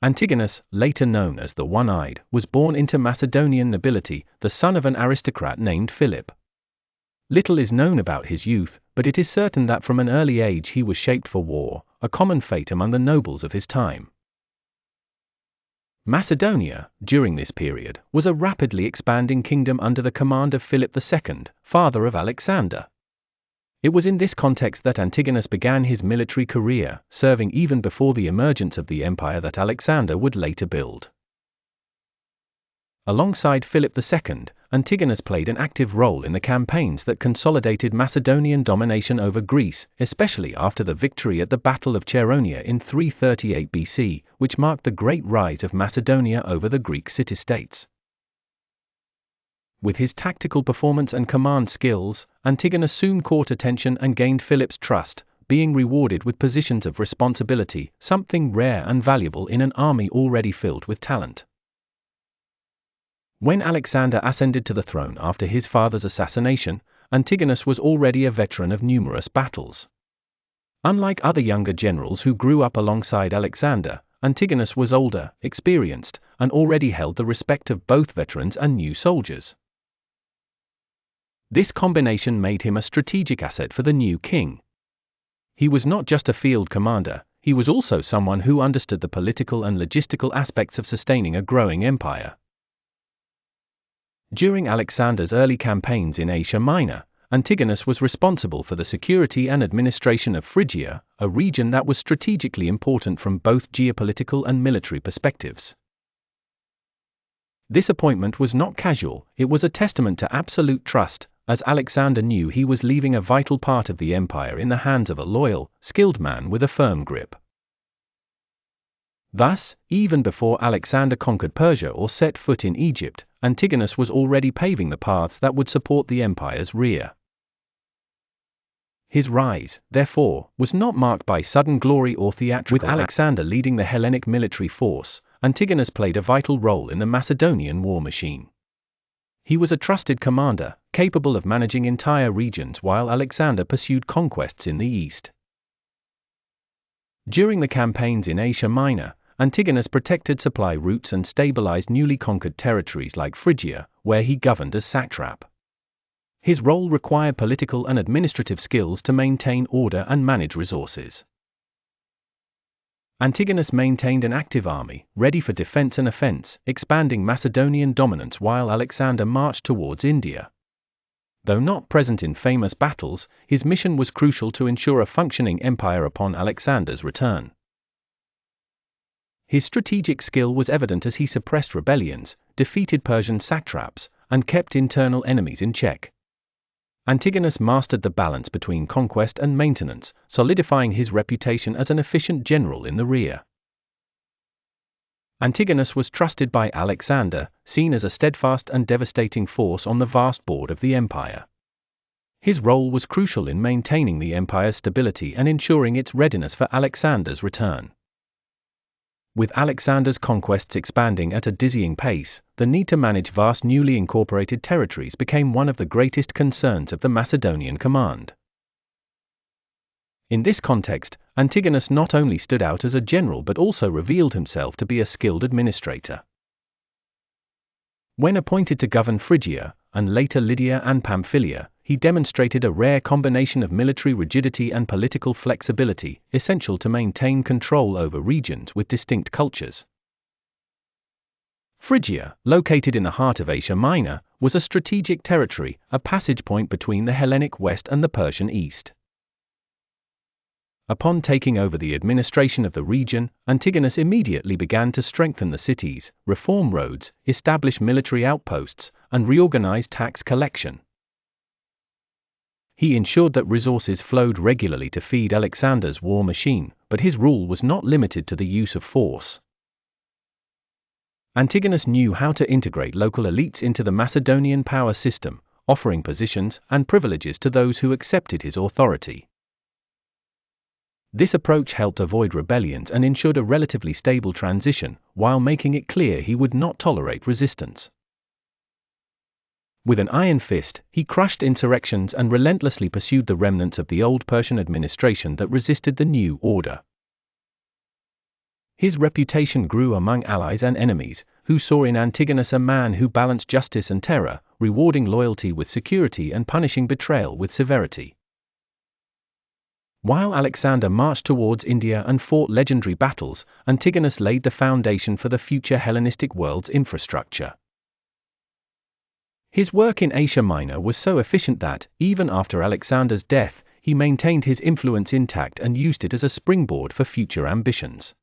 Antigonus, later known as the One-Eyed, was born into Macedonian nobility, the son of an aristocrat named Philip. Little is known about his youth, but it is certain that from an early age he was shaped for war, a common fate among the nobles of his time. Macedonia, during this period, was a rapidly expanding kingdom under the command of Philip II, father of Alexander. It was in this context that Antigonus began his military career, serving even before the emergence of the empire that Alexander would later build. Alongside Philip II, Antigonus played an active role in the campaigns that consolidated Macedonian domination over Greece, especially after the victory at the Battle of Chaeronea in 338 BC, which marked the great rise of Macedonia over the Greek city-states. With his tactical performance and command skills, Antigonus soon caught attention and gained Philip's trust, being rewarded with positions of responsibility, something rare and valuable in an army already filled with talent. When Alexander ascended to the throne after his father's assassination, Antigonus was already a veteran of numerous battles. Unlike other younger generals who grew up alongside Alexander, Antigonus was older, experienced, and already held the respect of both veterans and new soldiers. This combination made him a strategic asset for the new king. He was not just a field commander, he was also someone who understood the political and logistical aspects of sustaining a growing empire. During Alexander's early campaigns in Asia Minor, Antigonus was responsible for the security and administration of Phrygia, a region that was strategically important from both geopolitical and military perspectives. This appointment was not casual, it was a testament to absolute trust, as Alexander knew he was leaving a vital part of the empire in the hands of a loyal, skilled man with a firm grip. Thus, even before Alexander conquered Persia or set foot in Egypt, Antigonus was already paving the paths that would support the empire's rear. His rise, therefore, was not marked by sudden glory or theatrical. With Alexander leading the Hellenic military force, Antigonus played a vital role in the Macedonian war machine. He was a trusted commander, capable of managing entire regions while Alexander pursued conquests in the east. During the campaigns in Asia Minor, Antigonus protected supply routes and stabilized newly conquered territories like Phrygia, where he governed as satrap. His role required political and administrative skills to maintain order and manage resources. Antigonus maintained an active army, ready for defense and offense, expanding Macedonian dominance while Alexander marched towards India. Though not present in famous battles, his mission was crucial to ensure a functioning empire upon Alexander's return. His strategic skill was evident as he suppressed rebellions, defeated Persian satraps, and kept internal enemies in check. Antigonus mastered the balance between conquest and maintenance, solidifying his reputation as an efficient general in the rear. Antigonus was trusted by Alexander, seen as a steadfast and devastating force on the vast board of the empire. His role was crucial in maintaining the empire's stability and ensuring its readiness for Alexander's return. With Alexander's conquests expanding at a dizzying pace, the need to manage vast newly incorporated territories became one of the greatest concerns of the Macedonian command. In this context, Antigonus not only stood out as a general but also revealed himself to be a skilled administrator. When appointed to govern Phrygia, and later Lydia and Pamphylia, he demonstrated a rare combination of military rigidity and political flexibility, essential to maintain control over regions with distinct cultures. Phrygia, located in the heart of Asia Minor, was a strategic territory, a passage point between the Hellenic West and the Persian East. Upon taking over the administration of the region, Antigonus immediately began to strengthen the cities, reform roads, establish military outposts, and reorganize tax collection. He ensured that resources flowed regularly to feed Alexander's war machine, but his rule was not limited to the use of force. Antigonus knew how to integrate local elites into the Macedonian power system, offering positions and privileges to those who accepted his authority. This approach helped avoid rebellions and ensured a relatively stable transition, while making it clear he would not tolerate resistance. With an iron fist, he crushed insurrections and relentlessly pursued the remnants of the old Persian administration that resisted the new order. His reputation grew among allies and enemies, who saw in Antigonus a man who balanced justice and terror, rewarding loyalty with security and punishing betrayal with severity. While Alexander marched towards India and fought legendary battles, Antigonus laid the foundation for the future Hellenistic world's infrastructure. His work in Asia Minor was so efficient that, even after Alexander's death, he maintained his influence intact and used it as a springboard for future ambitions.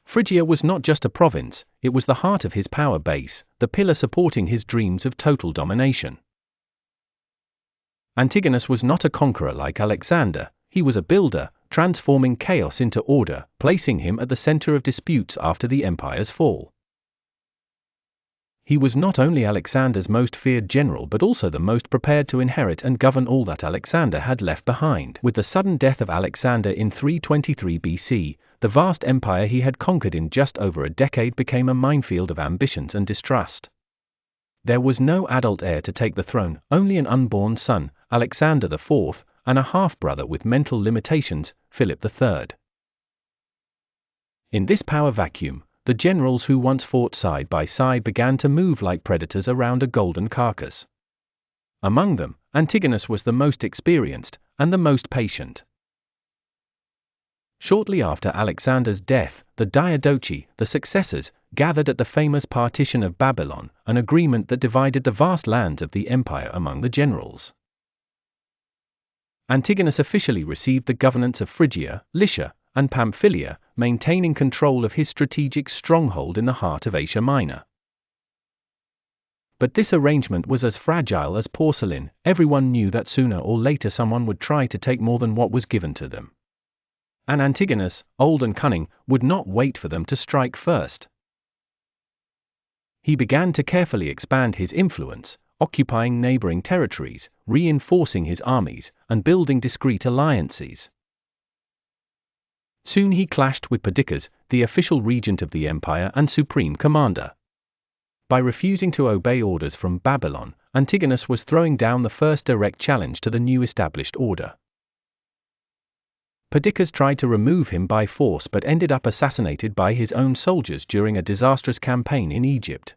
Phrygia was not just a province, it was the heart of his power base, the pillar supporting his dreams of total domination. Antigonus was not a conqueror like Alexander, he was a builder, transforming chaos into order, placing him at the center of disputes after the empire's fall. He was not only Alexander's most feared general but also the most prepared to inherit and govern all that Alexander had left behind. With the sudden death of Alexander in 323 BC, the vast empire he had conquered in just over a decade became a minefield of ambitions and distrust. There was no adult heir to take the throne, only an unborn son, Alexander IV, and a half-brother with mental limitations, Philip III. In this power vacuum, the generals who once fought side by side began to move like predators around a golden carcass. Among them, Antigonus was the most experienced, and the most patient. Shortly after Alexander's death, the Diadochi, the successors, gathered at the famous partition of Babylon, an agreement that divided the vast lands of the empire among the generals. Antigonus officially received the governance of Phrygia, Lycia, and Pamphylia, maintaining control of his strategic stronghold in the heart of Asia Minor. But this arrangement was as fragile as porcelain. Everyone knew that sooner or later someone would try to take more than what was given to them. And Antigonus, old and cunning, would not wait for them to strike first. He began to carefully expand his influence, occupying neighboring territories, reinforcing his armies, and building discreet alliances. Soon he clashed with Perdiccas, the official regent of the empire and supreme commander. By refusing to obey orders from Babylon, Antigonus was throwing down the first direct challenge to the new established order. Perdiccas tried to remove him by force but ended up assassinated by his own soldiers during a disastrous campaign in Egypt.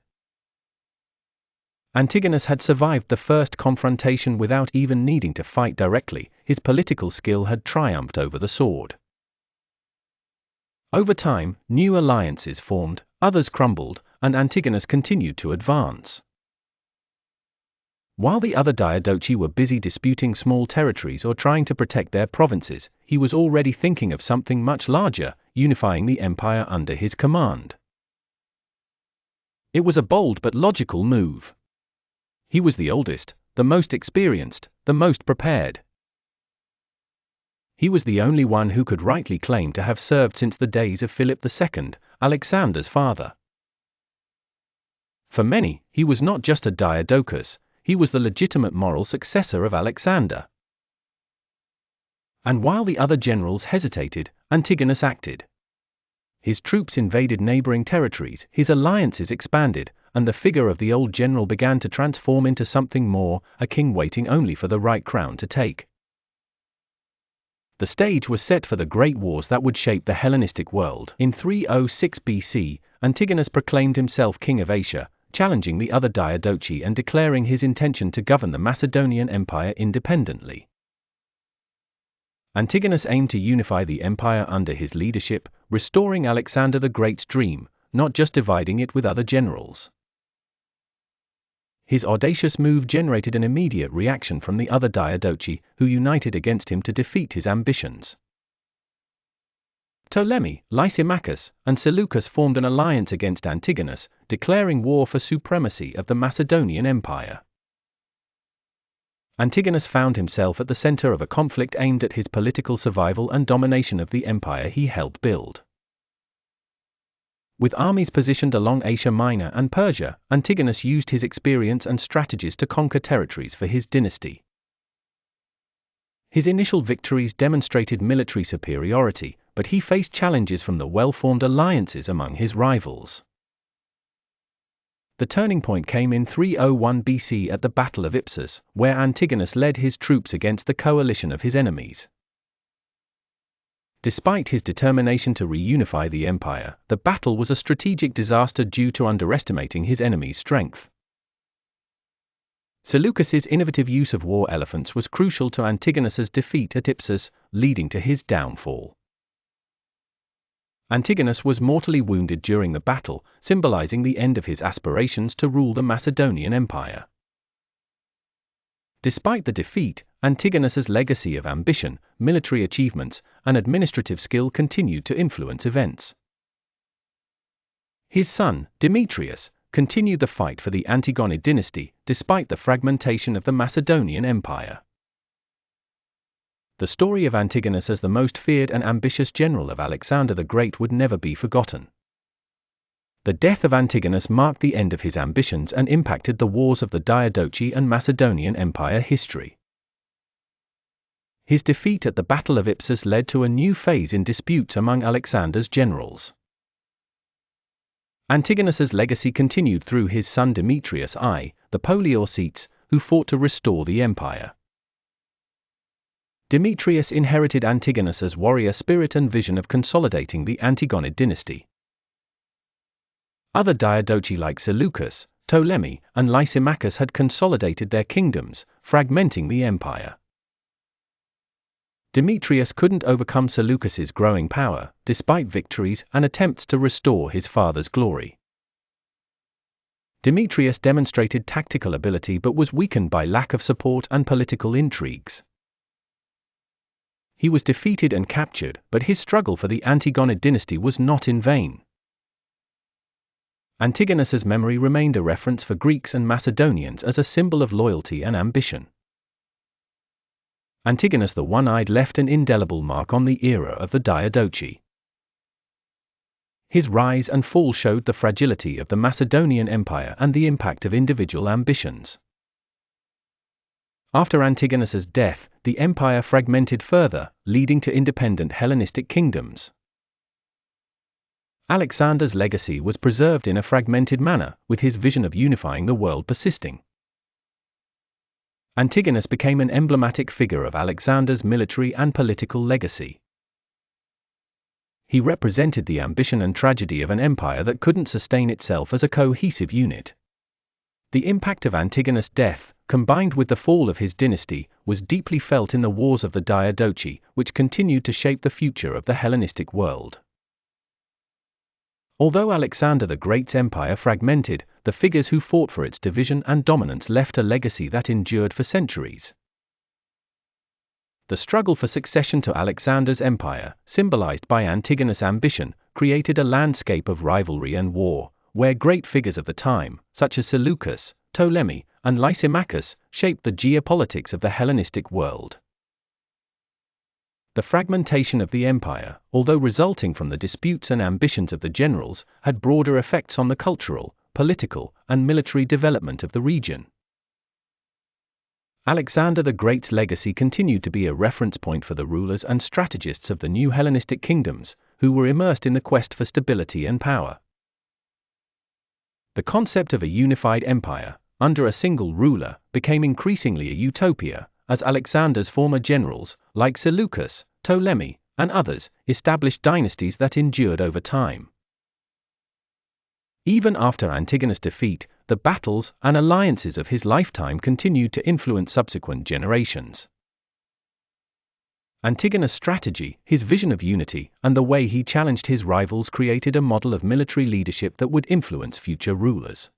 Antigonus had survived the first confrontation without even needing to fight directly. His political skill had triumphed over the sword. Over time, new alliances formed, others crumbled, and Antigonus continued to advance. While the other Diadochi were busy disputing small territories or trying to protect their provinces, he was already thinking of something much larger, unifying the empire under his command. It was a bold but logical move. He was the oldest, the most experienced, the most prepared. He was the only one who could rightly claim to have served since the days of Philip II, Alexander's father. For many, he was not just a Diadochus, he was the legitimate moral successor of Alexander. And while the other generals hesitated, Antigonus acted. His troops invaded neighboring territories, his alliances expanded, and the figure of the old general began to transform into something more, a king waiting only for the right crown to take. The stage was set for the great wars that would shape the Hellenistic world. In 306 BC, Antigonus proclaimed himself king of Asia, challenging the other Diadochi and declaring his intention to govern the Macedonian Empire independently. Antigonus aimed to unify the empire under his leadership, restoring Alexander the Great's dream, not just dividing it with other generals. His audacious move generated an immediate reaction from the other Diadochi, who united against him to defeat his ambitions. Ptolemy, Lysimachus, and Seleucus formed an alliance against Antigonus, declaring war for supremacy of the Macedonian Empire. Antigonus found himself at the center of a conflict aimed at his political survival and domination of the empire he helped build. With armies positioned along Asia Minor and Persia, Antigonus used his experience and strategies to conquer territories for his dynasty. His initial victories demonstrated military superiority, but he faced challenges from the well-formed alliances among his rivals. The turning point came in 301 BC at the Battle of Ipsus, where Antigonus led his troops against the coalition of his enemies. Despite his determination to reunify the empire, the battle was a strategic disaster due to underestimating his enemy's strength. Seleucus's innovative use of war elephants was crucial to Antigonus's defeat at Ipsus, leading to his downfall. Antigonus was mortally wounded during the battle, symbolizing the end of his aspirations to rule the Macedonian Empire. Despite the defeat, Antigonus's legacy of ambition, military achievements, and administrative skill continued to influence events. His son, Demetrius, continued the fight for the Antigonid dynasty, despite the fragmentation of the Macedonian Empire. The story of Antigonus as the most feared and ambitious general of Alexander the Great would never be forgotten. The death of Antigonus marked the end of his ambitions and impacted the wars of the Diadochi and Macedonian Empire history. His defeat at the Battle of Ipsus led to a new phase in disputes among Alexander's generals. Antigonus's legacy continued through his son Demetrius I, the Poliorcetes, who fought to restore the empire. Demetrius inherited Antigonus's warrior spirit and vision of consolidating the Antigonid dynasty. Other Diadochi like Seleucus, Ptolemy, and Lysimachus had consolidated their kingdoms, fragmenting the empire. Demetrius couldn't overcome Seleucus's growing power, despite victories and attempts to restore his father's glory. Demetrius demonstrated tactical ability but was weakened by lack of support and political intrigues. He was defeated and captured, but his struggle for the Antigonid dynasty was not in vain. Antigonus's memory remained a reference for Greeks and Macedonians as a symbol of loyalty and ambition. Antigonus the One-Eyed left an indelible mark on the era of the Diadochi. His rise and fall showed the fragility of the Macedonian Empire and the impact of individual ambitions. After Antigonus's death, the empire fragmented further, leading to independent Hellenistic kingdoms. Alexander's legacy was preserved in a fragmented manner, with his vision of unifying the world persisting. Antigonus became an emblematic figure of Alexander's military and political legacy. He represented the ambition and tragedy of an empire that couldn't sustain itself as a cohesive unit. The impact of Antigonus' death, combined with the fall of his dynasty, was deeply felt in the wars of the Diadochi, which continued to shape the future of the Hellenistic world. Although Alexander the Great's empire fragmented, the figures who fought for its division and dominance left a legacy that endured for centuries. The struggle for succession to Alexander's empire, symbolized by Antigonus' ambition, created a landscape of rivalry and war, where great figures of the time, such as Seleucus, Ptolemy, and Lysimachus, shaped the geopolitics of the Hellenistic world. The fragmentation of the empire, although resulting from the disputes and ambitions of the generals, had broader effects on the cultural, political, and military development of the region. Alexander the Great's legacy continued to be a reference point for the rulers and strategists of the new Hellenistic kingdoms, who were immersed in the quest for stability and power. The concept of a unified empire, under a single ruler, became increasingly a utopia, as Alexander's former generals, like Seleucus, Ptolemy, and others, established dynasties that endured over time. Even after Antigonus' defeat, the battles and alliances of his lifetime continued to influence subsequent generations. Antigonus' strategy, his vision of unity, and the way he challenged his rivals created a model of military leadership that would influence future rulers.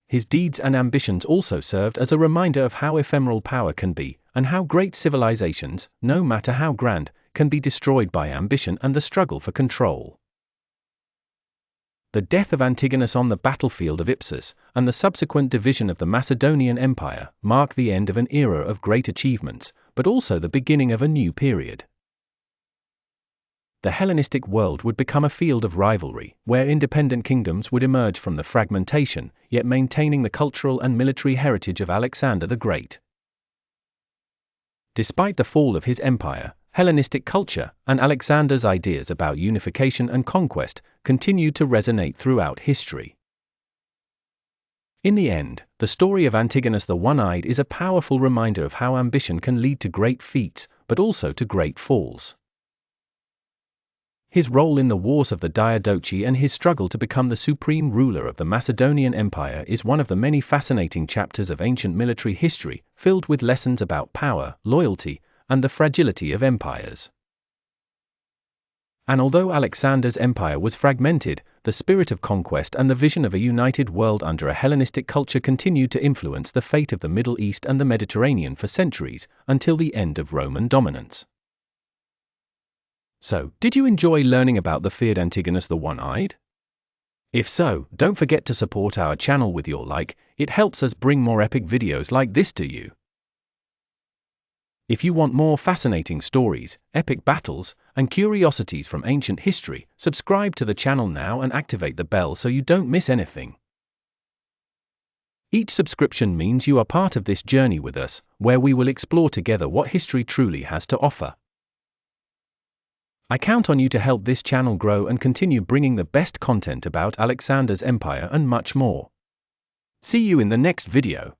His deeds and ambitions also served as a reminder of how ephemeral power can be, and how great civilizations, no matter how grand, can be destroyed by ambition and the struggle for control. The death of Antigonus on the battlefield of Ipsus, and the subsequent division of the Macedonian Empire, mark the end of an era of great achievements, but also the beginning of a new period. The Hellenistic world would become a field of rivalry, where independent kingdoms would emerge from the fragmentation, yet maintaining the cultural and military heritage of Alexander the Great. Despite the fall of his empire, Hellenistic culture, and Alexander's ideas about unification and conquest, continued to resonate throughout history. In the end, the story of Antigonus the One-Eyed is a powerful reminder of how ambition can lead to great feats, but also to great falls. His role in the wars of the Diadochi and his struggle to become the supreme ruler of the Macedonian Empire is one of the many fascinating chapters of ancient military history, filled with lessons about power, loyalty, and the fragility of empires. And although Alexander's empire was fragmented, the spirit of conquest and the vision of a united world under a Hellenistic culture continued to influence the fate of the Middle East and the Mediterranean for centuries, until the end of Roman dominance. So, did you enjoy learning about the feared Antigonus the One-Eyed? If so, don't forget to support our channel with your like. It helps us bring more epic videos like this to you. If you want more fascinating stories, epic battles, and curiosities from ancient history, subscribe to the channel now and activate the bell so you don't miss anything. Each subscription means you are part of this journey with us, where we will explore together what history truly has to offer. I count on you to help this channel grow and continue bringing the best content about Alexander's empire and much more. See you in the next video.